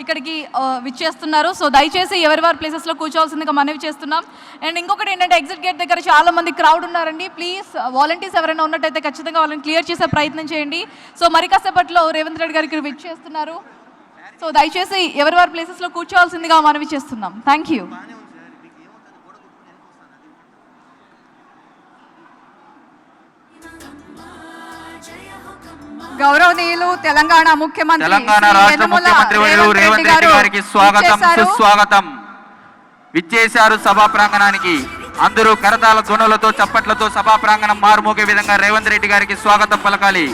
ఇక్కడికి విచ్చేస్తున్నారు. సో దయచేసి ఎవరి వారి ప్లేసెస్లో కూర్చోవాల్సిందిగా మనవి చేస్తున్నాం. అండ్ ఇంకొకటి ఏంటంటే ఎగ్జిట్ గేట్ దగ్గర చాలా మంది క్రౌడ్ ఉన్నారండి. ప్లీజ్ వాలంటీర్స్ ఎవరైనా ఉన్నట్టయితే ఖచ్చితంగా వాళ్ళని క్లియర్ చేసే ప్రయత్నం చేయండి. సో మరి కాసేపట్లో రేవంత్ రెడ్డి గారికి విచ్చేస్తున్నారు. సో దయచేసి ఎవరి వారి ప్లేసెస్లో కూర్చోవాల్సిందిగా మనవి చేస్తున్నాం. Thank you. గౌరవనీయులు తెలంగాణ ముఖ్యమంత్రి రాష్ట్ర ముఖ్యమంత్రి రేవంత్ రెడ్డి గారికి స్వాగతం సుస్వాగతం. విచ్చేశారు సభా ప్రాంగణానికి. అందరూ కరతాళ ధ్వనులతో చప్పట్లతో సభా ప్రాంగణం మారుమోగే విధంగా రేవంత్ రెడ్డి గారికి స్వాగతం పలకాలి.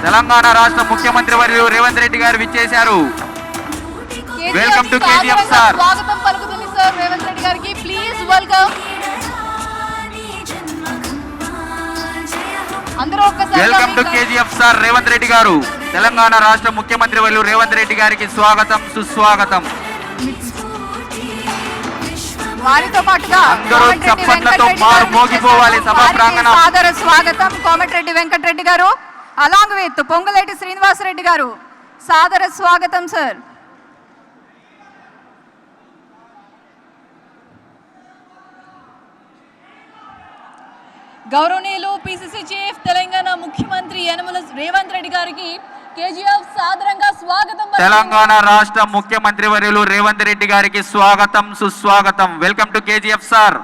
తెలంగాణ రాష్ట్ర ముఖ్యమంత్రి వర్యులు రేవంత్ రెడ్డి గారు విచ్చేశారు. Welcome to KGF sir. స్వాగతం పలుకుతుంది సార్ రేవంత్ రెడ్డి గారికి. Please welcome. Welcome to KGF sir Revanth Reddy గారు. తెలంగాణ రాష్ట్ర ముఖ్యమంత్రి వర్యులు రేవంత్ రెడ్డి గారికి స్వాగతం సుస్వాగతం. వారితో పాటుగా అందరూ చప్పట్లతో మారుమోగిపోవాలి సభా ప్రాంగణం. సాదర స్వాగతం కోమటిరెడ్డి వెంకటరెడ్డి గారు అలాంగ్ విత్ పొంగులేటి శ్రీనివాసరెడ్డి గారు. సాదర స్వాగతం సార్. గౌరవనీయులు పిసిసి చీఫ్ తెలంగాణ ముఖ్యమంత్రి యనమల రేవంత్ రెడ్డి గారికి కేజీఎఫ్ సాదరంగా స్వాగతం. తెలంగాణ రాష్ట్ర ముఖ్యమంత్రి వర్యులు రేవంత్ రెడ్డి గారికి స్వాగతం సుస్వాగతం. Welcome to KGF sir.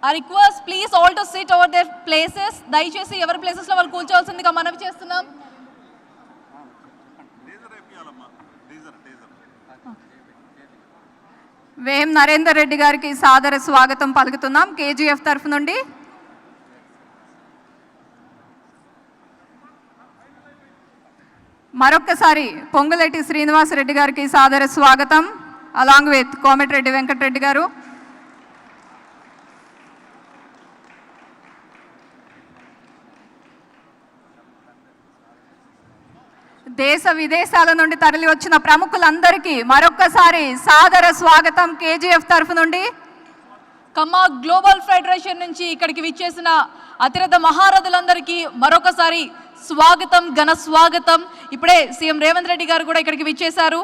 I request please all to sit over their places. దయచేసి ఎవరి ప్లేసెస్ లో వాళ్ళు కూర్చోవాల్సిందిగా మనవి చేస్తున్నాం. వేం నరేందర్ రెడ్డి గారికి సాదర స్వాగతం పలుకుతున్నాం కేజీఎఫ్ తరఫు నుండి. మరొక్కసారి పొంగులేటి శ్రీనివాసరెడ్డి గారికి సాదర స్వాగతం అలాంగ్ విత్ కోమటిరెడ్డి వెంకటరెడ్డి గారు. దేశ విదేశాల నుండి తరలి వచ్చిన ప్రముఖులందరికీ మరొక్కసారి సాదర స్వాగతం కేజీఎఫ్ తరఫు నుండి. కమ్మా గ్లోబల్ ఫెడరేషన్ నుంచి ఇక్కడికి విచ్చేసిన అతిరథ మహారథులందరికీ మరొకసారి స్వాగతం, ఘన స్వాగతం. ఇప్పుడే సీఎం రేవంత్ రెడ్డి గారు కూడా ఇక్కడికి విచ్చేశారు.